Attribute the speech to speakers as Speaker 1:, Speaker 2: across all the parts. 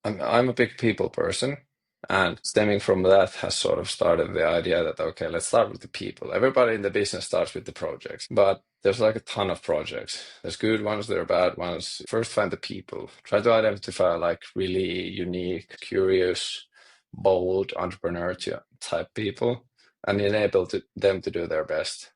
Speaker 1: I'm a big people person, and stemming from that has sort of started the idea that okay, let's start with the people. Everybody in the business starts with the projects, but there's like a ton of projects. There's good ones, there are bad ones. First, find the people. Try to identify like really unique, curious, bold entrepreneur type people, and enable them to do their best.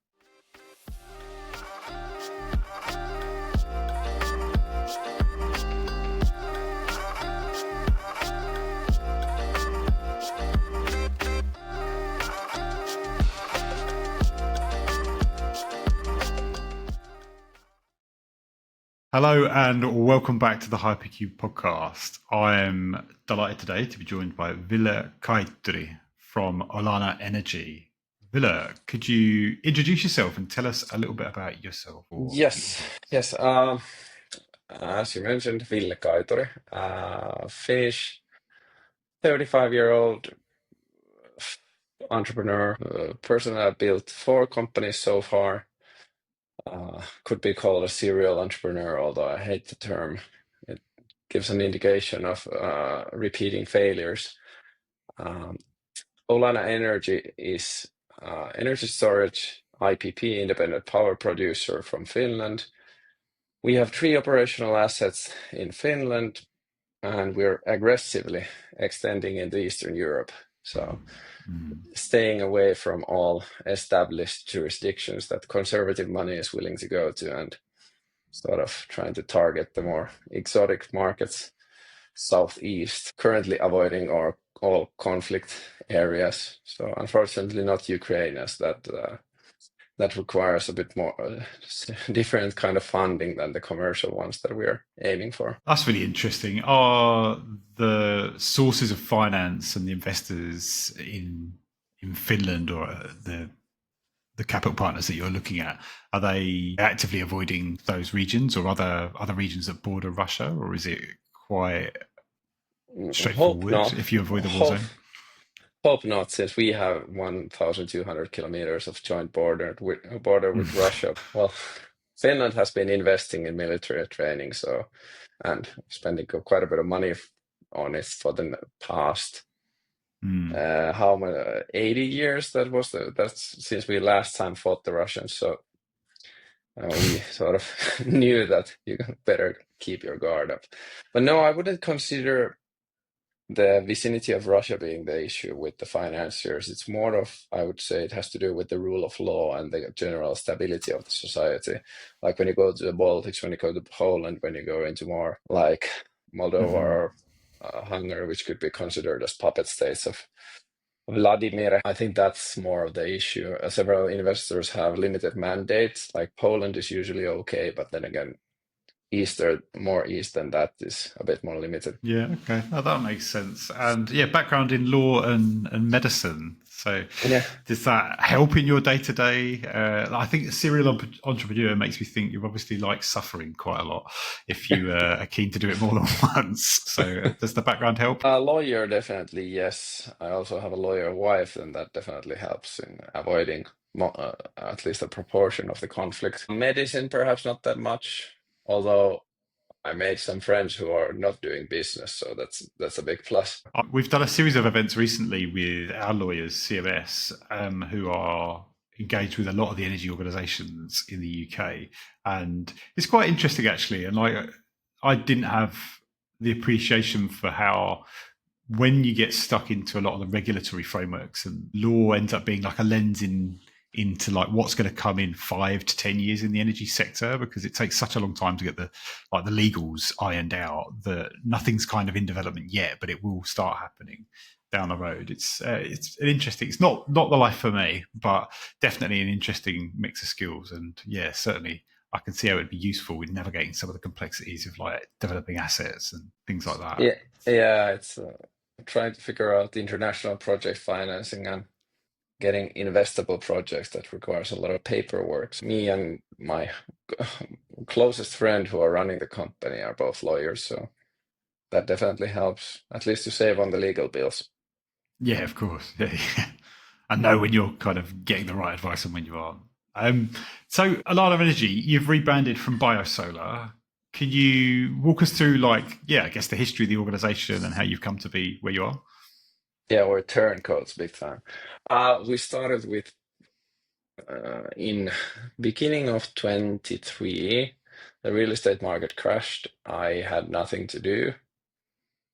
Speaker 2: Hello and welcome back to the Hypercube Podcast. I am delighted today to be joined by Ville Kaituri from Olana Energy. Ville, could you introduce yourself and tell us a little bit about yourself?
Speaker 1: Yes. As you mentioned, Ville Kaituri, Finnish, 35-year-old entrepreneur, person that built 4 companies so far. Could be called a serial entrepreneur, although I hate the term. It gives an indication of repeating failures. Olana Energy is energy storage IPP, independent power producer from Finland. We have 3 operational assets in Finland, and we're aggressively extending into Eastern Europe. So staying away from all established jurisdictions that conservative money is willing to go to, and sort of trying to target the more exotic markets southeast, currently avoiding all conflict areas. So unfortunately not Ukraine, as that requires a bit more different kind of funding than the commercial ones that we're aiming for.
Speaker 2: That's really interesting. Are the sources of finance and the investors in Finland, or the capital partners that you're looking at, are they actively avoiding those regions or other regions that border Russia, or is it quite
Speaker 1: Hope
Speaker 2: straightforward
Speaker 1: not.
Speaker 2: if you avoid the war zone?
Speaker 1: Hope not, since we have 1,200 kilometers of joint border with Russia. Well, Finland has been investing in military training, and spending quite a bit of money on it for the past 80 years. That's since we last time fought the Russians. So we sort of knew that you better keep your guard up. But no, I wouldn't consider the vicinity of Russia being the issue with the financiers. It's more of, I would say, it has to do with the rule of law and the general stability of the society. Like when you go to the Baltics, when you go to Poland, when you go into more like Moldova or Hungary, which could be considered as puppet states of Vladimir, I think that's more of the issue. Several investors have limited mandates. Like Poland is usually okay, but then again, more east than that is a bit more limited.
Speaker 2: Yeah, okay. Oh, that makes sense. And yeah, background in law and medicine. So
Speaker 1: Yeah.
Speaker 2: does that help in your day-to-day? I think serial entrepreneur makes me think you're obviously like suffering quite a lot if you are keen to do it more than once. So does the background help?
Speaker 1: A lawyer, definitely, yes. I also have a lawyer wife, and that definitely helps in avoiding at least a proportion of the conflict. Medicine, perhaps not that much, although I made some friends who are not doing business, so that's a big plus.
Speaker 2: We've done a series of events recently with our lawyers, CMS, who are engaged with a lot of the energy organisations in the UK, and it's quite interesting actually. And like, I didn't have the appreciation for how, when you get stuck into a lot of the regulatory frameworks, and law ends up being like a lens into like what's going to come in 5 to 10 years in the energy sector, because it takes such a long time to get the legals ironed out that nothing's kind of in development yet, but it will start happening down the road. It's an interesting, it's not the life for me, but definitely an interesting mix of skills. And yeah, certainly I can see how it'd be useful in navigating some of the complexities of like developing assets and things like that.
Speaker 1: Yeah, it's trying to figure out the international project financing and getting investable projects that requires a lot of paperwork. So me and my closest friend who are running the company are both lawyers, so that definitely helps, at least to save on the legal bills.
Speaker 2: Yeah, of course. Yeah. And know when you're kind of getting the right advice and when you aren't. So Olana Energy, you've rebranded from Biosolar. Can you walk us through, like, I guess the history of the organization and how you've come to be where you are?
Speaker 1: Yeah, we're turncoats big time. We started with in beginning of 23, the real estate market crashed. I had nothing to do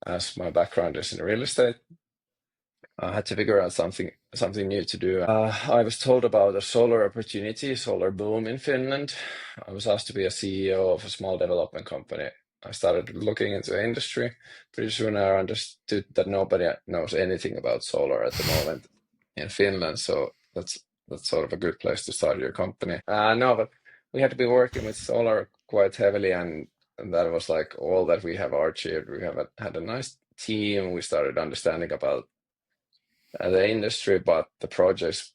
Speaker 1: as my background is in real estate. I had to figure out something new to do. I was told about a solar opportunity, solar boom in Finland. I was asked to be a CEO of a small development company. I started looking into the industry. Pretty soon I understood that nobody knows anything about solar at the moment in Finland. So that's sort of a good place to start your company. No, but we had to be working with solar quite heavily, and that was like all that we have achieved. We have had a nice team. We started understanding about the industry, but the projects,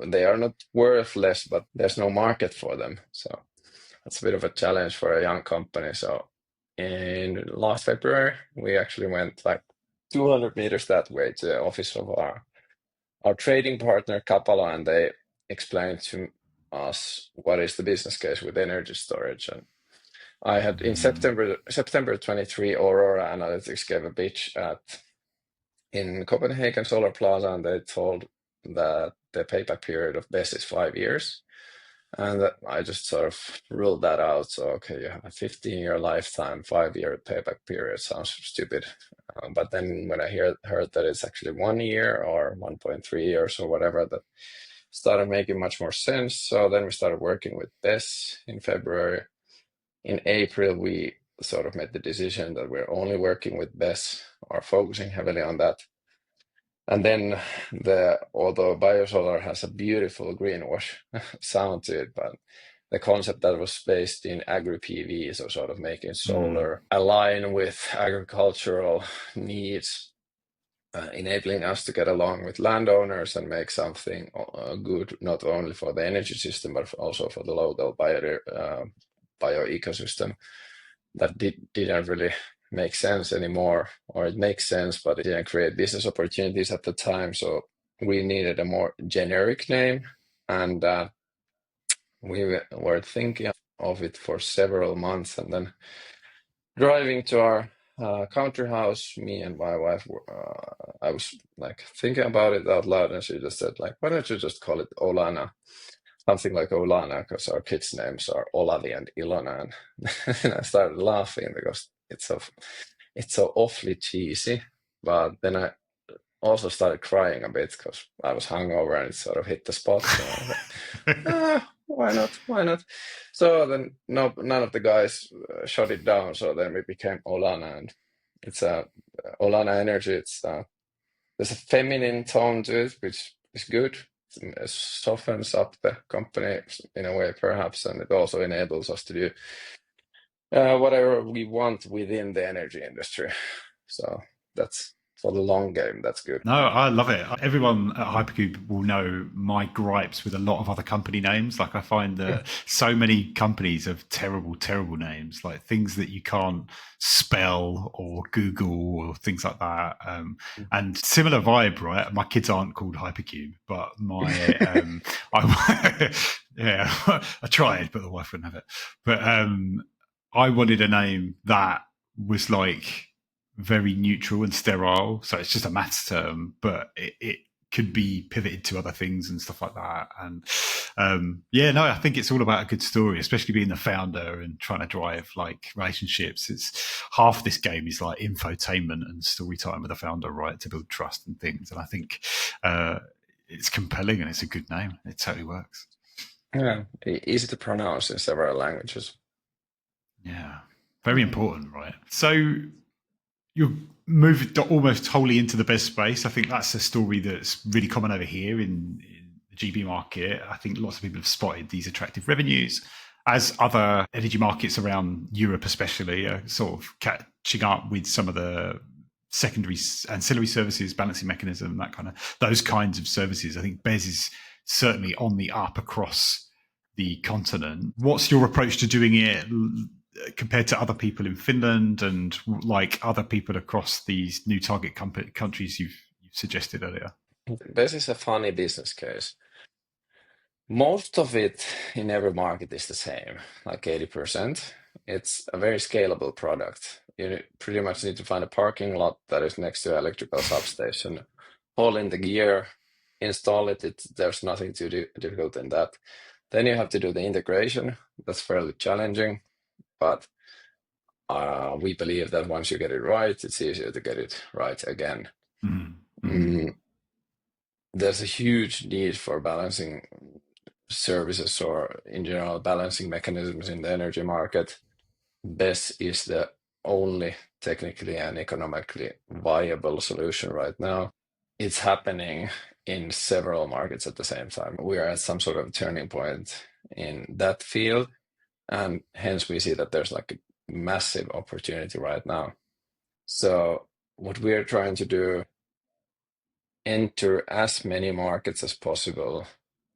Speaker 1: they are not worthless, but there's no market for them. So that's a bit of a challenge for a young company. So in last February, we actually went like 200 meters that way to the office of our trading partner Kapala, and they explained to us what is the business case with energy storage. And I had in September 23, Aurora Analytics gave a pitch in Copenhagen Solar Plaza, and they told that the payback period of BESS is 5 years. And I just sort of ruled that out. So, okay, you have a 15-year lifetime, 5-year payback period. Sounds stupid. But then when I heard that it's actually 1 year or 1.3 years or whatever, that started making much more sense. So then we started working with BESS in February. In April, we sort of made the decision that we're only working with BESS or focusing heavily on that. And then although biosolar has a beautiful greenwash sound to it, but the concept that was based in agri-PV, so sort of making solar align with agricultural needs, enabling us to get along with landowners and make something good, not only for the energy system, but also for the local bio ecosystem. That didn't really make sense anymore, or it makes sense, but it didn't create business opportunities at the time. So we needed a more generic name, and we were thinking of it for several months, and then driving to our country house, me and my wife, I was like thinking about it out loud, and she just said like, why don't you just call it Olana? Something like Olana, because our kids' names are Olavi and Ilona. And I started laughing because it's so awfully cheesy. But then I also started crying a bit because I was hungover and it sort of hit the spot. So I was like, why not? Why not? So then none of the guys shut it down. So then we became Olana, and it's Olana Energy. There's a feminine tone to it, which is good. It softens up the company in a way, perhaps, and it also enables us to do whatever we want within the energy industry. So that's for the long game. That's good.
Speaker 2: No, I love it. Everyone at Hypercube will know my gripes with a lot of other company names. Like, I find that so many companies have terrible, terrible names, like things that you can't spell or Google or things like that. And similar vibe, right? My kids aren't called Hypercube, but I tried, but the wife wouldn't have it. But I wanted a name that was like very neutral and sterile, so it's just a maths term, but it could be pivoted to other things and stuff like that. And I think it's all about a good story, especially being the founder and trying to drive like relationships. It's half this game is like infotainment and story time with the founder, right, to build trust and things. And I think it's compelling and it's a good name. It totally works.
Speaker 1: Yeah, easy to pronounce in several languages.
Speaker 2: Yeah, very important, right? So you've moved almost wholly into the BESS space. I think that's a story that's really common over here in the GB market. I think lots of people have spotted these attractive revenues, as other energy markets around Europe especially are sort of catching up with some of the secondary ancillary services, balancing mechanism, those kinds of services. I think BESS is certainly on the up across the continent. What's your approach to doing it compared to other people in Finland and like other people across these new target countries you've suggested earlier?
Speaker 1: This is a funny business case. Most of it in every market is the same, like 80%. it's a very scalable product. You pretty much need to find a parking lot that is next to an electrical substation, haul in the gear, install it. There's nothing too difficult in that. Then you have to do the integration. That's fairly challenging, but we believe that once you get it right, it's easier to get it right again. There's a huge need for balancing services, or in general balancing mechanisms in the energy market. BESS is the only technically and economically viable solution right now. It's happening in several markets at the same time. We are at some sort of turning point in that field, and hence we see that there's like a massive opportunity right now. So what we're trying to do, enter as many markets as possible,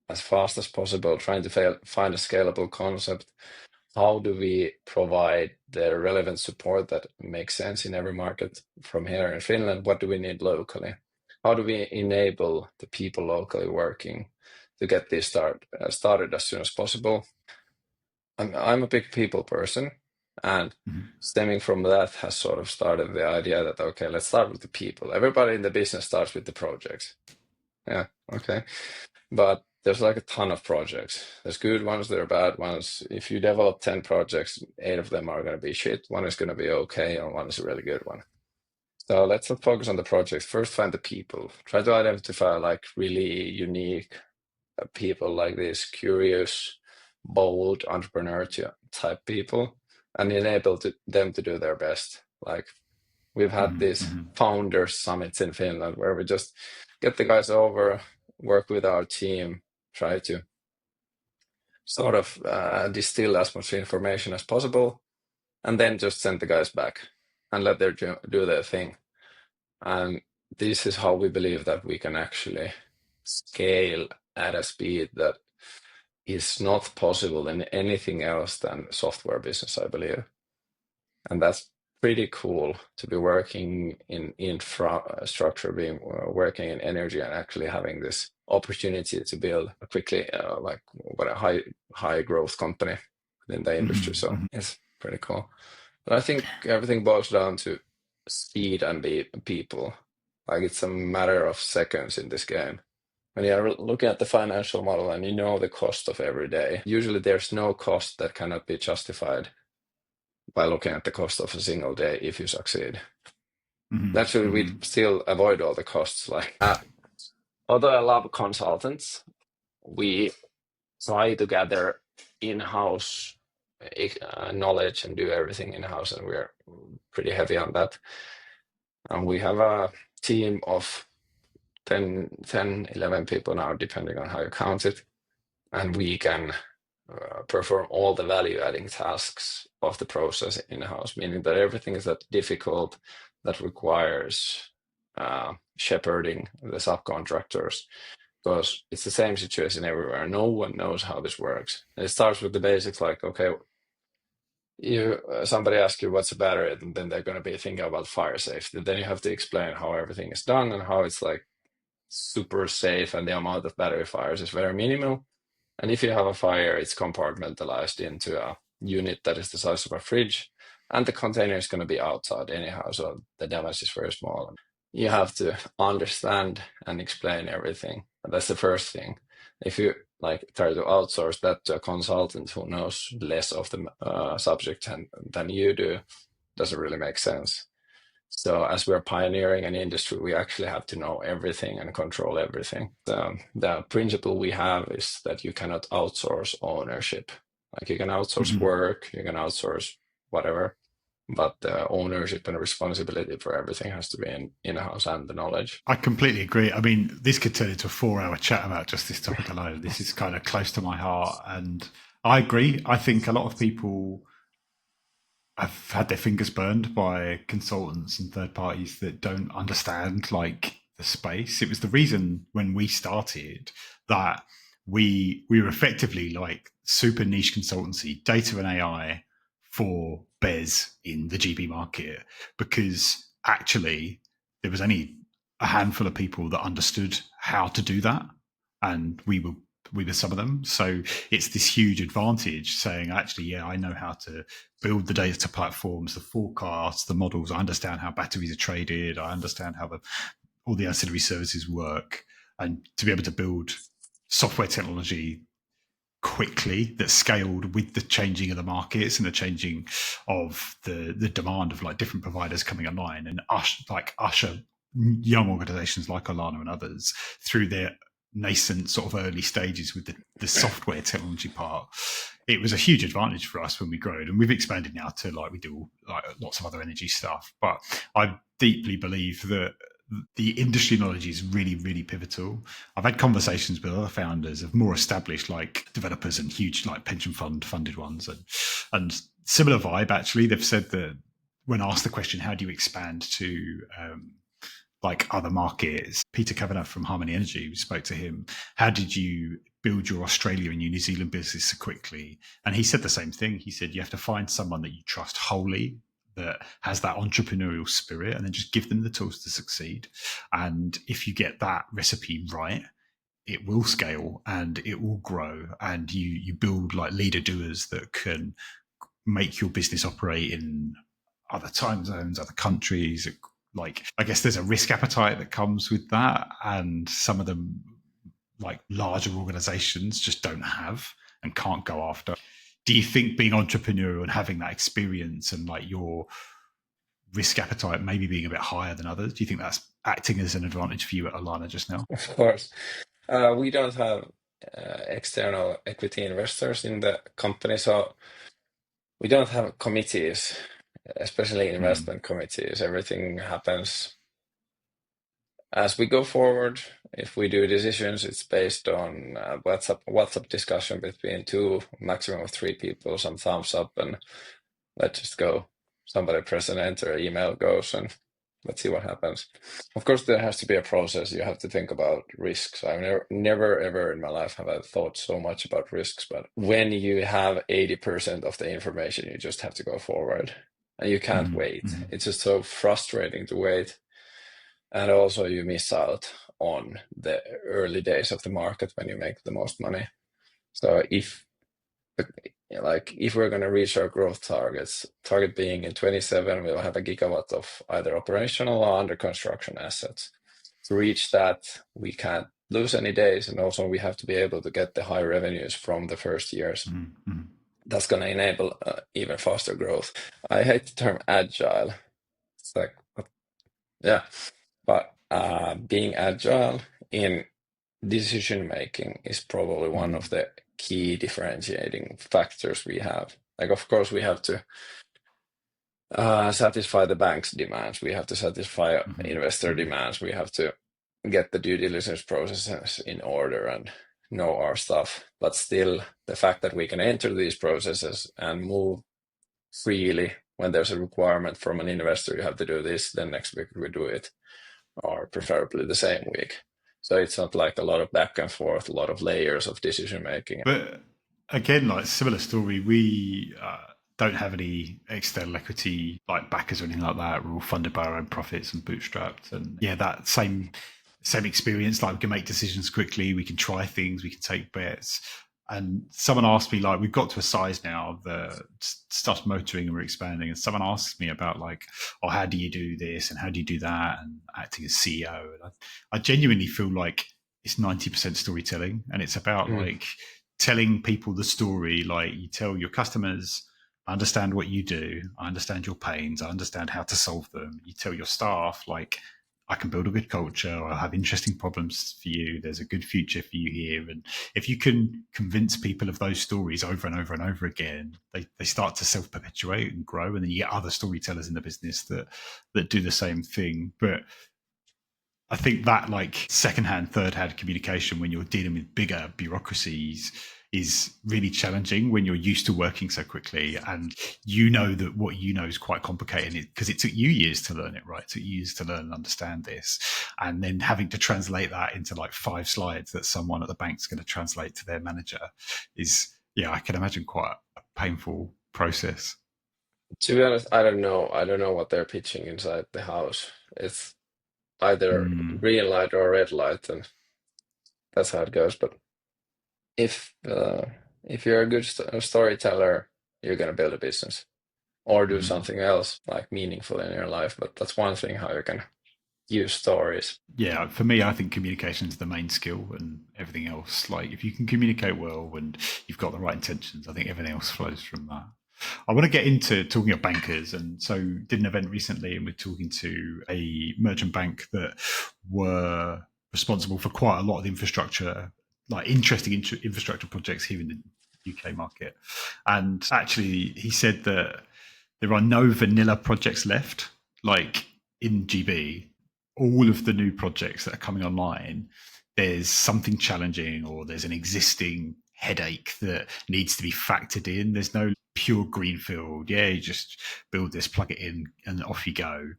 Speaker 1: as fast as possible, trying to find a scalable concept. How do we provide the relevant support that makes sense in every market from here in Finland? What do we need locally? How do we enable the people locally working to get this started as soon as possible? I'm a big people person, and stemming from that has sort of started the idea that, okay, let's start with the people. Everybody in the business starts with the projects. Yeah, okay. But there's like a ton of projects. There's good ones, there are bad ones. If you develop 10 projects, 8 of them are going to be shit. One is going to be okay, and one is a really good one. So let's not focus on the projects. First, find the people. Try to identify like really unique people, like these curious, bold entrepreneur type people, and enable them to do their best. Like we've had these founders summits in Finland where we just get the guys over, work with our team, try to sort of distill as much information as possible, and then just send the guys back and let them do their thing. And this is how we believe that we can actually scale at a speed that is not possible in anything else than software business, I believe. And that's pretty cool to be working in infrastructure, working in energy, and actually having this opportunity to build quickly like what a high growth company in the industry. So it's pretty cool. But I think everything boils down to speed and people. Like it's a matter of seconds in this game. When you're looking at the financial model and you know the cost of every day, usually there's no cost that cannot be justified by looking at the cost of a single day if you succeed. Naturally, we still avoid all the costs. Like, although I love consultants, we try to gather in-house knowledge and do everything in-house, and we're pretty heavy on that. And we have a team of 10, 11 people now, depending on how you count it. And we can perform all the value-adding tasks of the process in-house, meaning that everything is that difficult that requires shepherding the subcontractors, because it's the same situation everywhere. No one knows how this works. And it starts with the basics, like, okay, somebody asks you what's a battery, and then they're going to be thinking about fire safety. Then you have to explain how everything is done and how it's like super safe, and the amount of battery fires is very minimal. And if you have a fire, it's compartmentalized into a unit that is the size of a fridge, and the container is going to be outside anyhow, so the damage is very small. You have to understand and explain everything. And that's the first thing. If you like try to outsource that to a consultant who knows less of the subject than you do, doesn't really make sense. So as we're pioneering an industry, we actually have to know everything and control everything. The principle we have is that you cannot outsource ownership. Like you can outsource work, you can outsource whatever, but the ownership and responsibility for everything has to be in-house, and the knowledge.
Speaker 2: I completely agree. I mean, this could turn into a 4-hour chat about just this topic alone. This is kind of close to my heart, and I agree. I think a lot of people have had their fingers burned by consultants and third parties that don't understand like the space. It was the reason when we started that we were effectively like super niche consultancy, data and AI for BESS in the GB market, because actually there was only a handful of people that understood how to do that, and we were some of them. So it's this huge advantage saying, actually, yeah, I know how to build the data platforms, the forecasts, the models. I understand how batteries are traded. I understand how all the ancillary services work, and to be able to build software technology quickly that scaled with the changing of the markets and the changing of the demand of like different providers coming online, and usher young organizations like Olana and others through their nascent sort of early stages with the software technology part. It was a huge advantage for us when we grew, and we've expanded now to like we do like lots of other energy stuff. But I deeply believe that the industry knowledge is really, really pivotal. I've had conversations with other founders of more established like developers and huge like pension fund funded ones, and similar vibe actually. They've said that when asked the question, how do you expand to like other markets? Peter Kavanagh from Harmony Energy, we spoke to him. How did you build your Australia and your New Zealand business so quickly? And he said the same thing. He said you have to find someone that you trust wholly, that has that entrepreneurial spirit, and then just give them the tools to succeed. And if you get that recipe right, it will scale and it will grow, and you build like leader doers that can make your business operate in other time zones, other countries. Like, I guess there's a risk appetite that comes with that, and some of them like larger organizations just don't have and can't go after. Do you think being entrepreneurial and having that experience and like your risk appetite maybe being a bit higher than others, do you think that's acting as an advantage for you at Olana just now?
Speaker 1: Of course. We don't have external equity investors in the company, so we don't have committees, especially investment committees. Everything happens as we go forward. If we do decisions, it's based on WhatsApp discussion between 2, maximum of 3 people, some thumbs up, and let's just go. Somebody press an enter, email goes, and let's see what happens. Of course, there has to be a process. You have to think about risks. I've never ever in my life have I thought so much about risks. But when you have 80% of the information, you just have to go forward, and you can't wait. It's just so frustrating to wait. And also you miss out on the early days of the market when you make the most money. So if we're going to reach our growth target being in 27, we'll have a gigawatt of either operational or under construction assets. To reach that, we can't lose any days, and also we have to be able to get the high revenues from the first years. That's going to enable even faster growth. I hate the term agile. It's like, yeah, but being agile in decision making is probably one of the key differentiating factors we have. Like, of course, we have to satisfy the bank's demands. We have to satisfy investor demands. We have to get the due diligence processes in order and know our stuff. But still, the fact that we can enter these processes and move freely when there's a requirement from an investor, you have to do this, then next week we do it, or preferably the same week. So it's not like a lot of back and forth, a lot of layers of decision making.
Speaker 2: But again, like similar story, we don't have any external equity like backers or anything like that. We're all funded by our own profits and bootstrapped. And yeah, that same experience. Like, we can make decisions quickly, we can try things, we can take bets. And someone asked me, like, we've got to a size now that stuff's motoring and we're expanding. And someone asked me about like, oh, how do you do this and how do you do that, and acting as CEO. And I genuinely feel like it's 90% storytelling, and it's about like telling people the story. Like, you tell your customers, I understand what you do, I understand your pains, I understand how to solve them. You tell your staff, like, I can build a good culture, I'll have interesting problems for you, there's a good future for you here. And if you can convince people of those stories over and over and over again, they start to self-perpetuate and grow, and then you get other storytellers in the business that do the same thing. But I think that like second-hand, third-hand communication when you're dealing with bigger bureaucracies is really challenging when you're used to working so quickly, and you know that what you know is quite complicated because it took you years to learn it, right? It took you years to learn and understand this, and then having to translate that into like 5 slides that someone at the bank's going to translate to their manager is, yeah, I can imagine quite a painful process.
Speaker 1: To be honest, I don't know what they're pitching inside the house. It's either green light or red light, and that's how it goes. But if you're a good storyteller, you're going to build a business. or do something else like meaningful in your life. But that's one thing, how you can use stories.
Speaker 2: Yeah, for me, I think communication is the main skill, and everything else, like if you can communicate well and you've got the right intentions, I think everything else flows from that. I want to get into talking of bankers, and so did an event recently, and we're talking to a merchant bank that were responsible for quite a lot of the infrastructure, like interesting infrastructure projects here in the UK market. And actually, he said that there are no vanilla projects left, like in GB. All of the new projects that are coming online, there's something challenging or there's an existing headache that needs to be factored in. There's no pure greenfield. Yeah, you just build this, plug it in, and off you go.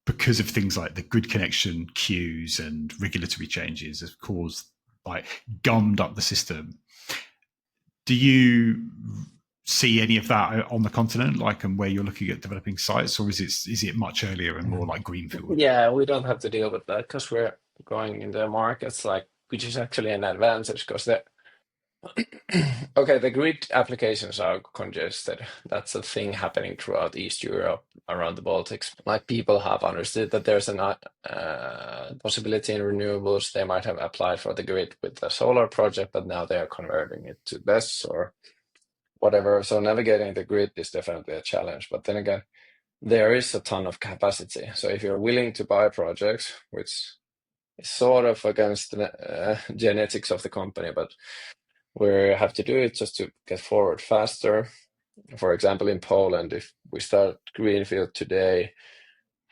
Speaker 2: Because of things like the grid connection queues and regulatory changes have caused, like, gummed up the system. Do you see any of that on the continent, like, and where you're looking at developing sites, or is it much earlier and more like greenfield?
Speaker 1: Yeah, we don't have to deal with that because we're going in the markets, like, which is actually an advantage because okay, the grid applications are congested. That's a thing happening throughout East Europe, around the Baltics. Like, people have understood that there's a possibility in renewables. They might have applied for the grid with the solar project, but now they are converting it to BESS or whatever. So navigating the grid is definitely a challenge. But then again, there is a ton of capacity. So if you're willing to buy projects, which is sort of against the genetics of the company, but we have to do it just to get forward faster. For example, in Poland, if we start greenfield today,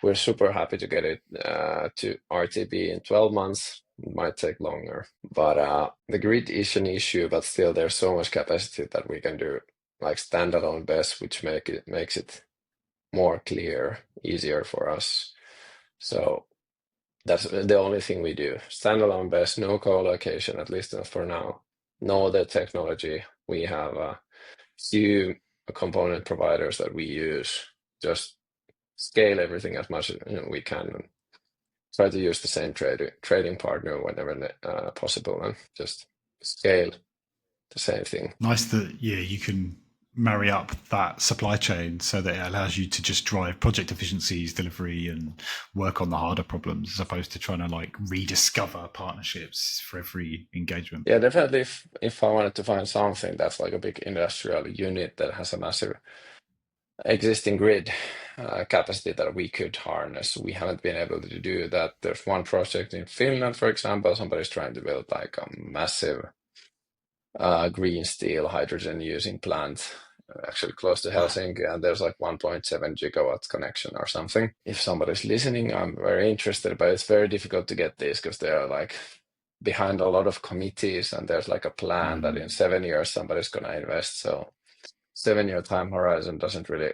Speaker 1: we're super happy to get it to RTB in 12 months. It might take longer, but the grid is an issue, but still there's so much capacity that we can do like standalone BESS, which makes it more clear, easier for us. So that's the only thing we do. Standalone BESS, no co-location, at least for now. No other technology. We have a few component providers that we use. Just scale everything as much as we can, and try to use the same trading partner whenever possible, and just scale the same thing.
Speaker 2: Nice that, yeah, you can marry up that supply chain so that it allows you to just drive project efficiencies, delivery, and work on the harder problems, as opposed to trying to like rediscover partnerships for every engagement.
Speaker 1: Yeah, definitely. If I wanted to find something that's like a big industrial unit that has a massive existing grid capacity that we could harness, we haven't been able to do that. There's one project in Finland, for example. Somebody's trying to build like a massive green steel hydrogen using plant, actually close to Helsinki, and there's like 1.7 gigawatts connection or something. If somebody's listening, I'm very interested, but it's very difficult to get this because they are like behind a lot of committees, and there's like a plan that in 7 years somebody's going to invest. So 7-year time horizon doesn't really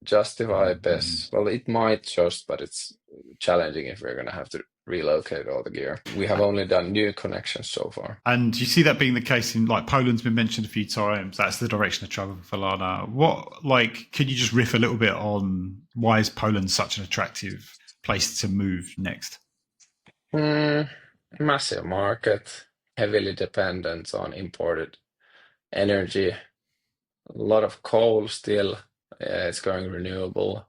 Speaker 1: justify BESS. Well, it might just, but it's challenging if we're going to have to relocate all the gear. We have only done new connections so far.
Speaker 2: And you see that being the case in, like, Poland's been mentioned a few times. That's the direction of travel for Olana. What, like, can you just riff a little bit on why is Poland such an attractive place to move next?
Speaker 1: Massive market, heavily dependent on imported energy. A lot of coal still. It's going renewable.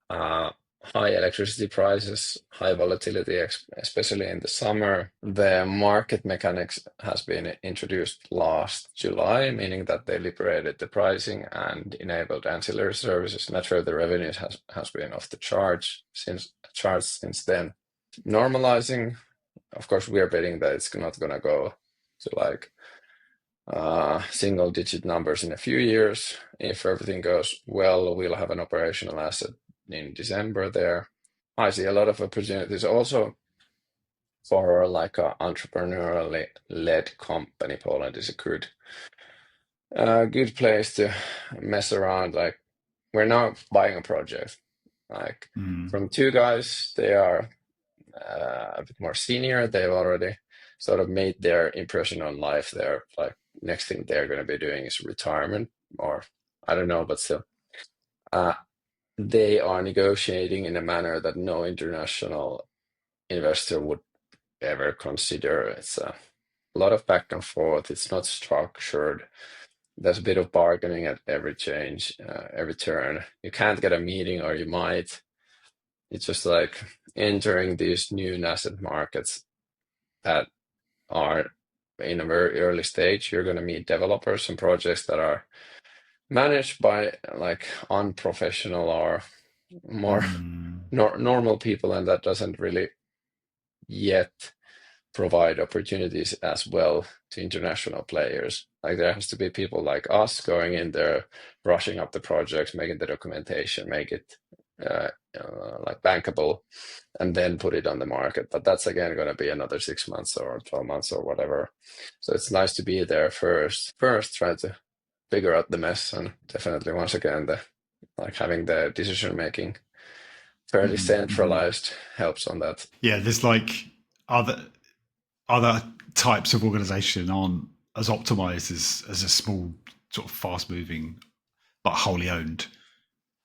Speaker 1: High electricity prices, high volatility, especially in the summer. The market mechanics has been introduced last July, meaning that they liberated the pricing and enabled ancillary services. Naturally, the revenues has been off the charts since then. Normalizing, of course, we are betting that it's not going to go to like single-digit numbers in a few years. If everything goes well, we'll have an operational asset in December there. I see a lot of opportunities also for like an entrepreneurially led company. Poland is a good place to mess around. Like, we're now buying a project like from two guys. They are a bit more senior. They've already sort of made their impression on life. They're like, next thing they're going to be doing is retirement, or I don't know, but still. They are negotiating in a manner that no international investor would ever consider. It's a lot of back and forth. It's not structured. there's a bit of bargaining at every change, every turn. You can't get a meeting, or you might. It's just like entering these new nascent markets that are in a very early stage. You're going to meet developers and projects that are managed by like unprofessional or more normal people, and that doesn't really yet provide opportunities as well to international players. Like there has to be people like us going in there, brushing up the projects, making the documentation, make it like bankable, and then put it on the market. But that's again going to be another 6 months or 12 months or whatever. So it's nice to be there first, try to figure out the mess, and definitely once again like having the decision making fairly centralized helps on that.
Speaker 2: Yeah, there's like other types of organization aren't as optimized as a small sort of fast moving but wholly owned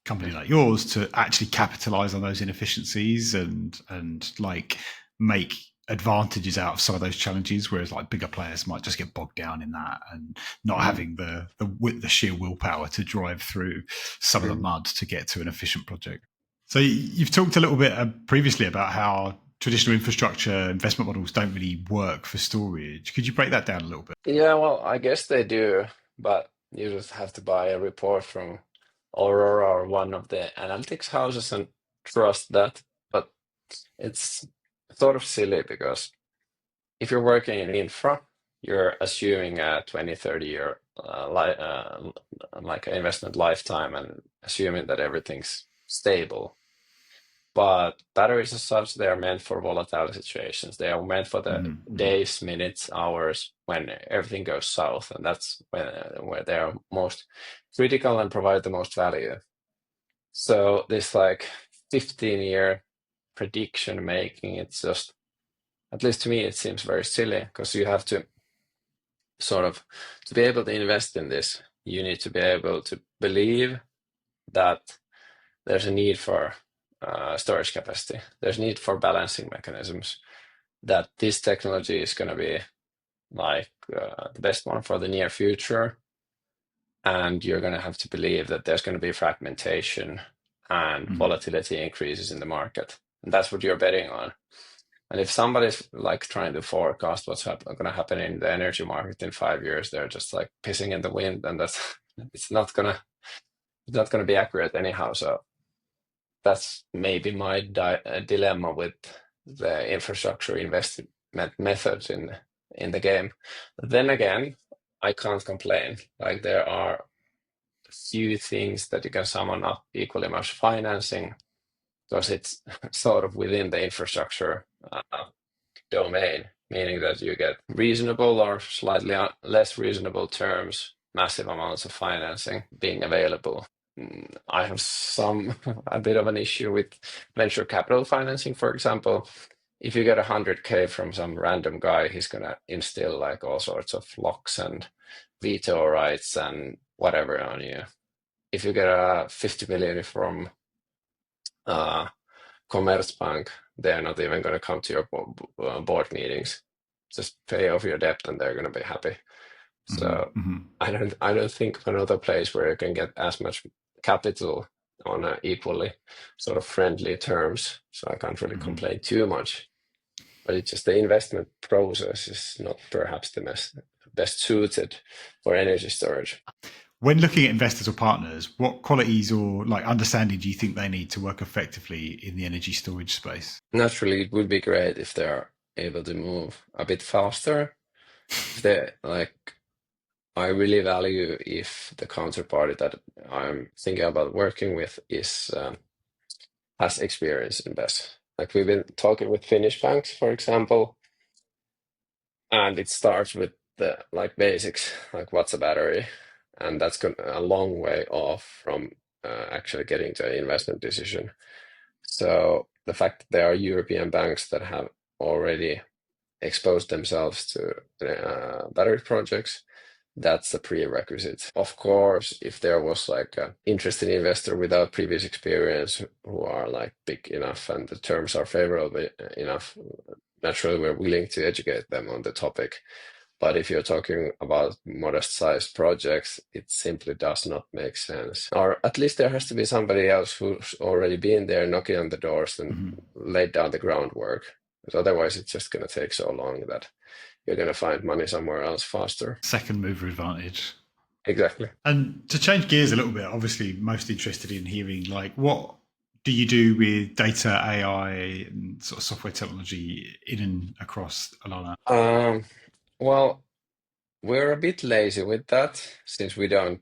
Speaker 2: company like yours to actually capitalize on those inefficiencies and like make advantages out of some of those challenges, whereas like bigger players might just get bogged down in that and not having the sheer willpower to drive through some of the mud to get to an efficient project. So you've talked a little bit previously about how traditional infrastructure investment models don't really work for storage. Could you break that down a little bit?
Speaker 1: Yeah, well, I guess they do, but you just have to buy a report from Aurora or one of the analytics houses and trust that. But it's sort of silly, because if you're working in infra, you're assuming a 20, 30-year like investment lifetime, and assuming that everything's stable. But batteries as such, they are meant for volatile situations. They are meant for the days, minutes, hours when everything goes south, and that's where they are most critical and provide the most value. So this like 15-year prediction making, it's just, at least to me, it seems very silly, because you have to sort of, to be able to invest in this, you need to be able to believe that there's a need for storage capacity. There's need for balancing mechanisms, that this technology is going to be like the best one for the near future. And you're going to have to believe that there's going to be fragmentation and volatility increases in the market. And that's what you're betting on. And if somebody's like trying to forecast what's going to happen in the energy market in 5 years, they're just like pissing in the wind, and it's not going to be accurate anyhow. So that's maybe my dilemma with the infrastructure investment methods in the game. But then again, I can't complain. Like there are few things that you can summon up equally much financing, because it's sort of within the infrastructure domain, meaning that you get reasonable or slightly less reasonable terms, massive amounts of financing being available. I have a bit of an issue with venture capital financing, for example. If you get 100K from some random guy, he's going to instill like all sorts of locks and veto rights and whatever on you. If you get 50 million from Commerzbank, they're not even going to come to your board meetings. Just pay off your debt and they're going to be happy. So I don't think of another place where you can get as much capital on equally sort of friendly terms. So I can't really complain too much. But it's just the investment process is not perhaps the best suited for energy storage.
Speaker 2: When looking at investors or partners, what qualities or like understanding do you think they need to work effectively in the energy storage space?
Speaker 1: Naturally, it would be great if they're able to move a bit faster. If they I really value if the counterparty that I'm thinking about working with has experience in BESS. Like we've been talking with Finnish banks, for example, and it starts with the like basics, like what's a battery, and that's a long way off from actually getting to an investment decision. So the fact that there are European banks that have already exposed themselves to battery projects, that's a prerequisite. Of course, if there was like an interested investor without previous experience who are like big enough and the terms are favorable enough, naturally we're willing to educate them on the topic. But if you're talking about modest-sized projects, it simply does not make sense. Or at least there has to be somebody else who's already been there knocking on the doors and laid down the groundwork. Because otherwise, it's just going to take so long that you're going to find money somewhere else faster.
Speaker 2: Second mover advantage.
Speaker 1: Exactly.
Speaker 2: And to change gears a little bit, obviously most interested in hearing, like, what do you do with data, AI, and sort of software technology in and across Olana?
Speaker 1: Well, we're a bit lazy with that since we don't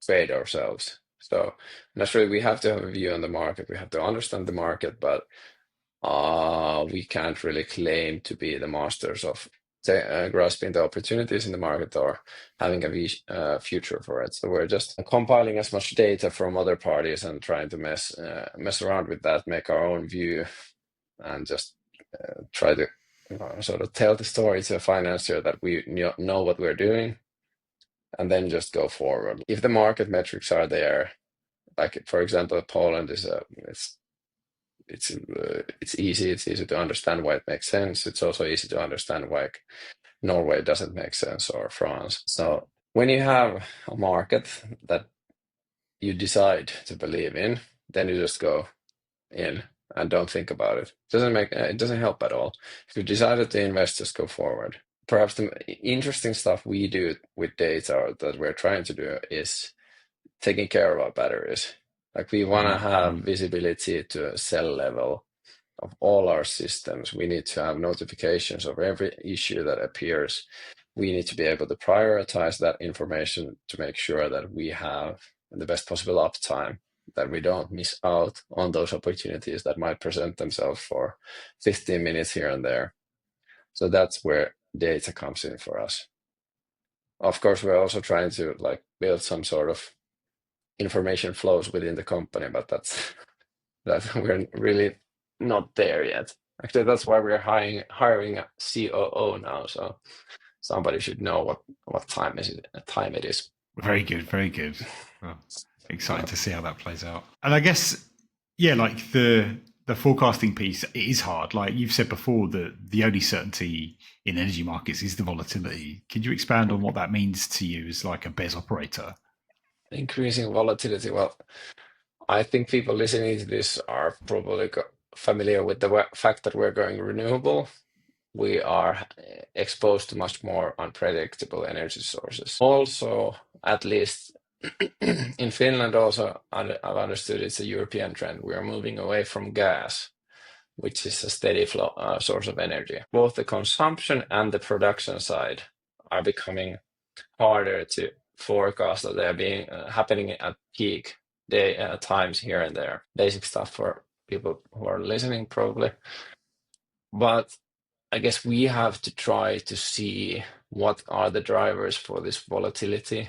Speaker 1: trade ourselves. So naturally, we have to have a view on the market. We have to understand the market, but we can't really claim to be the masters of grasping the opportunities in the market or having a future for it. So we're just compiling as much data from other parties and trying to mess around with that, make our own view, and just try to sort of tell the story to a financier that we know what we're doing, and then just go forward. If the market metrics are there, like for example, Poland is it's easy. It's easy to understand why it makes sense. It's also easy to understand why Norway doesn't make sense, or France. So when you have a market that you decide to believe in, then you just go in and don't think about it. It doesn't help at all. If you decided to invest, just go forward. Perhaps the interesting stuff we do with data, or that we're trying to do, is taking care of our batteries. Like we want to have visibility to a cell level of all our systems. We need to have notifications of every issue that appears. We need to be able to prioritize that information to make sure that we have the best possible uptime, that we don't miss out on those opportunities that might present themselves for 15 minutes here and there. So that's where data comes in for us. Of course, we're also trying to build some sort of information flows within the company, but that we're really not there yet. Actually, that's why we're hiring a COO now. So somebody should know what time it is.
Speaker 2: Very good, very good. Well, exciting to see how that plays out. And I guess, yeah, like the forecasting piece, it is hard. Like you've said before, that the only certainty in energy markets is the volatility. Can you expand on what that means to you as like a BESS operator?
Speaker 1: Increasing volatility. Well, I think people listening to this are probably familiar with the fact that we're going renewable. We are exposed to much more unpredictable energy sources. Also, at least in Finland, also, I've understood it's a European trend. We are moving away from gas, which is a steady flow source of energy. Both the consumption and the production side are becoming harder to forecast, that they're being happening at peak day times here and there. Basic stuff for people who are listening, probably. But I guess we have to try to see what are the drivers for this volatility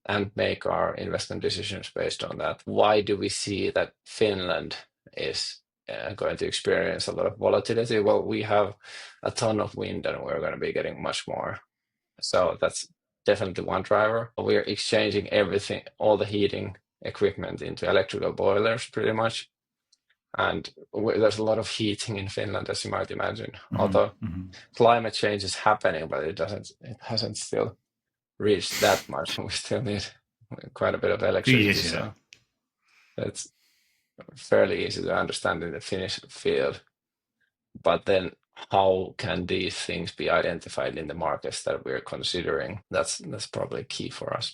Speaker 1: and make our investment decisions based on that. Why do we see that Finland is going to experience a lot of volatility? Well, we have a ton of wind and we're going to be getting much more. So that's definitely one driver. We're exchanging everything, all the heating equipment, into electrical boilers pretty much. And there's a lot of heating in Finland, as you might imagine. Although climate change is happening, but it hasn't still reached that much. We still need quite a bit of electricity.
Speaker 2: Yes, yeah.
Speaker 1: So it's fairly easy to understand in the Finnish field. But then how can these things be identified in the markets that we're considering? That's probably key for us.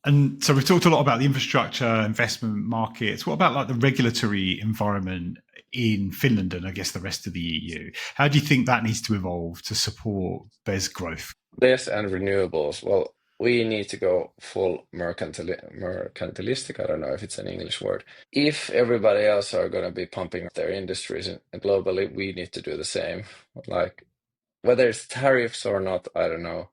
Speaker 2: And so we've talked a lot about the infrastructure, investment markets. What about like the regulatory environment in Finland and I guess the rest of the EU? How do you think that needs to evolve to support BESS growth?
Speaker 1: BESS and renewables. Well, we need to go full mercantilistic. I don't know if it's an English word. If everybody else are going to be pumping up their industries globally, we need to do the same. Like whether it's tariffs or not, I don't know.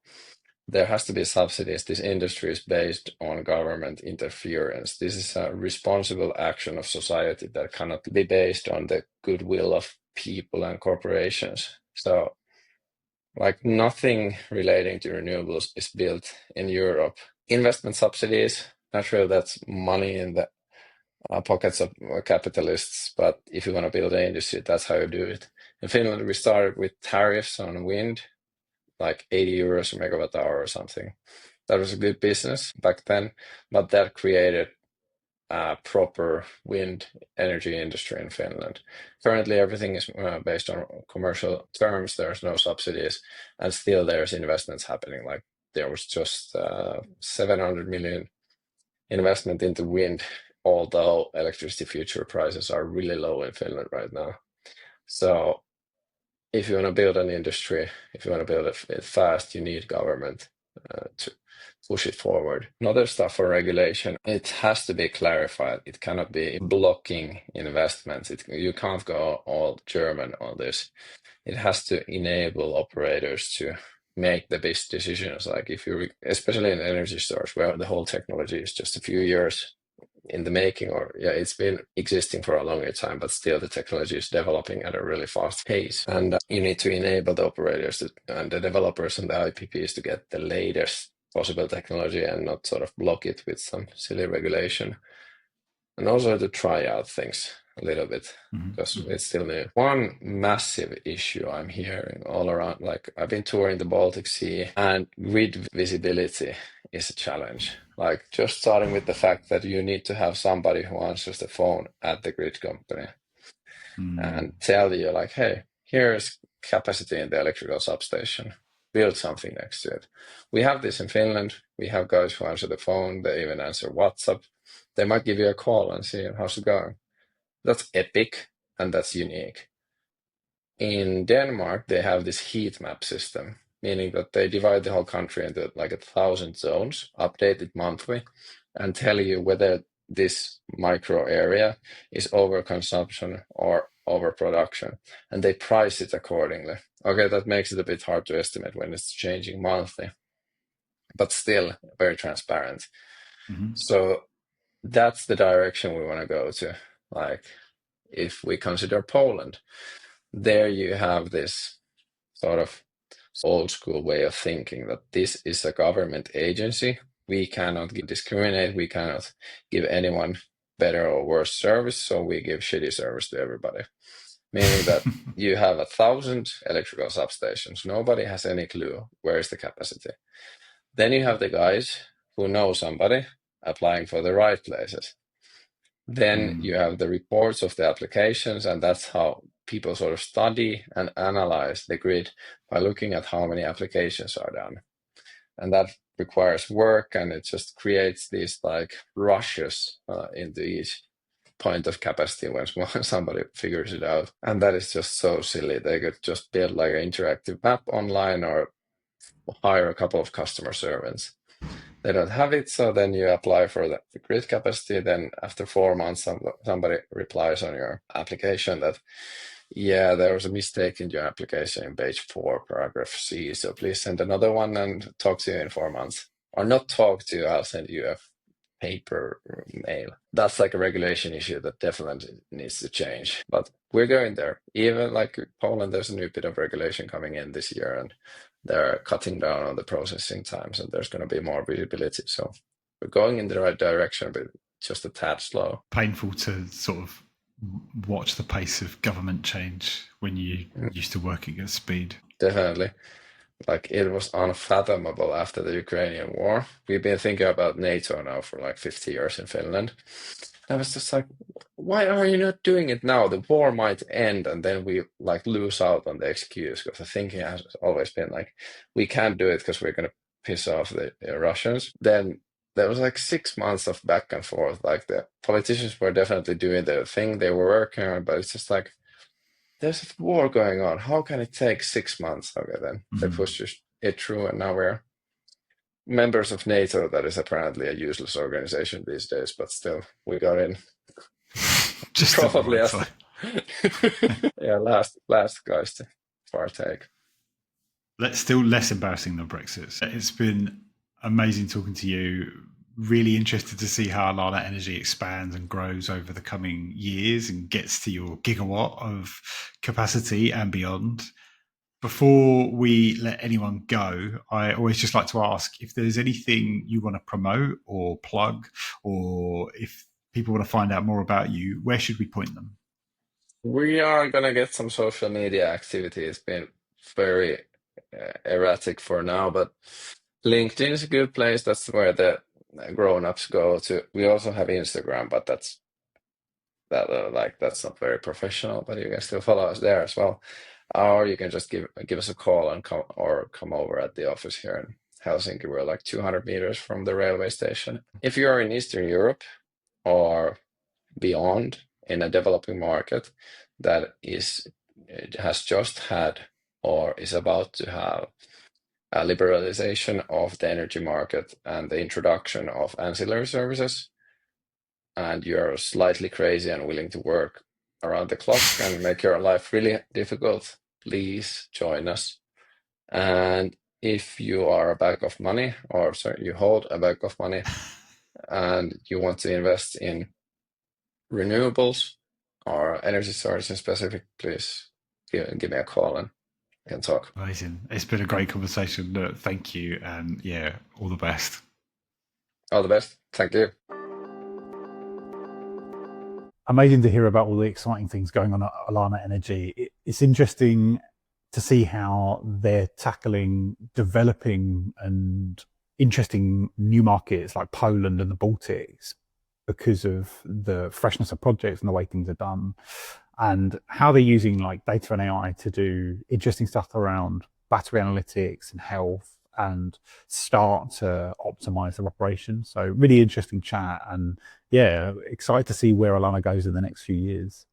Speaker 1: There has to be subsidies. This industry is based on government interference. This is a responsible action of society that cannot be based on the goodwill of people and corporations. So like nothing relating to renewables is built in Europe. Investment subsidies, naturally that's money in the pockets of capitalists, but if you want to build an industry, that's how you do it. In Finland, we started with tariffs on wind, like 80 euros a megawatt hour or something. That was a good business back then, but that created a proper wind energy industry in Finland. Currently, everything is based on commercial terms. There's no subsidies, and still there's investments happening. Like there was just 700 million investment into wind, although electricity future prices are really low in Finland right now. So if you want to build an industry, if you want to build it fast, you need government to push it forward. Another stuff for regulation, it has to be clarified. It cannot be blocking investments. You can't go all German on this. It has to enable operators to make the best decisions. Like if you, especially in energy storage, where the whole technology is just a few years in the making, or it's been existing for a longer time, but still the technology is developing at a really fast pace. And you need to enable the operators and the developers and the IPPs to get the latest possible technology and not sort of block it with some silly regulation. And also to try out things a little bit, because it's still new. One massive issue I'm hearing all around, like I've been touring the Baltic Sea, and grid visibility is a challenge. Like just starting with the fact that you need to have somebody who answers the phone at the grid company and tell you like, hey, here's capacity in the electrical substation. Build something next to it. We have this in Finland. We have guys who answer the phone. They even answer WhatsApp. They might give you a call and see how's it going. That's epic and that's unique. In Denmark, they have this heat map system, meaning that they divide the whole country into like 1,000 zones, update it monthly, and tell you whether this micro area is overconsumption or overproduction, and they price it accordingly. Okay, that makes it a bit hard to estimate when it's changing monthly, but still very transparent. So that's the direction we want to go to. Like if we consider Poland, there you have this sort of old school way of thinking that this is a government agency. We cannot discriminate. We cannot give anyone better or worse service. So we give shitty service to everybody. Meaning that you have 1,000 electrical substations. Nobody has any clue where is the capacity. Then you have the guys who know somebody applying for the right places. Then you have the reports of the applications, and that's how people sort of study and analyze the grid by looking at how many applications are done. And that requires work, and it just creates these like rushes into each point of capacity when somebody figures it out. And that is just so silly. They could just build like an interactive map online or hire a couple of customer servants. They don't have it, so then you apply for the grid capacity. Then after 4 months, somebody replies on your application that, yeah, there was a mistake in your application in page 4, paragraph C, so please send another one and talk to you in 4 months. Or not talk to you, I'll send you a paper mail. That's like a regulation issue that definitely needs to change. But we're going there. Even like Poland, there's a new bit of regulation coming in this year, and they're cutting down on the processing times, and there's going to be more visibility. So we're going in the right direction, but just a tad slow.
Speaker 2: Painful to sort of watch the pace of government change when you used to working at speed.
Speaker 1: Definitely. Like it was unfathomable after the Ukrainian war. We've been thinking about NATO now for like 50 years in Finland. I was just like, why are you not doing it now? The war might end and then we like lose out on the excuse, because the thinking has always been like, we can't do it because we're going to piss off the Russians. Then there was like 6 months of back and forth. Like the politicians were definitely doing their thing. They were working on it, but it's just like, there's a war going on. How can it take 6 months? Okay, then they pushed it through, and now we're members of NATO. That is apparently a useless organization these days, but still, we got in.
Speaker 2: Just
Speaker 1: probably as last guys to partake.
Speaker 2: That's still less embarrassing than Brexit. It's been amazing talking to you. Really interested to see how Olana Energy expands and grows over the coming years and gets to your gigawatt of capacity and beyond. Before we let anyone go, I always just like to ask if there's anything you want to promote or plug, or if people want to find out more about you, where should we point them?
Speaker 1: We are going to get some social media activity. It's been very erratic for now, but LinkedIn is a good place. That's where the grown-ups go to. We also have Instagram, but that's not very professional, but you can still follow us there as well. Or you can just give us a call and come over at the office here in Helsinki. We're like 200 meters from the railway station. If you are in Eastern Europe or beyond in a developing market that has just had or is about to have a liberalization of the energy market and the introduction of ancillary services, and you're slightly crazy and willing to work around the clock and make your life really difficult, please join us. And if you are a bag of money, or sorry, you hold a bag of money and you want to invest in renewables or energy storage in specific, please give me a call and we can talk.
Speaker 2: Amazing. It's been a great conversation. Thank you. And yeah, all the best.
Speaker 1: All the best. Thank you.
Speaker 3: Amazing to hear about all the exciting things going on at Olana Energy. It's interesting to see how they're tackling developing and interesting new markets like Poland and the Baltics because of the freshness of projects and the way things are done, and how they're using like data and AI to do interesting stuff around battery analytics and health and start to optimize their operations. So really interesting chat, and yeah, excited to see where Olana goes in the next few years.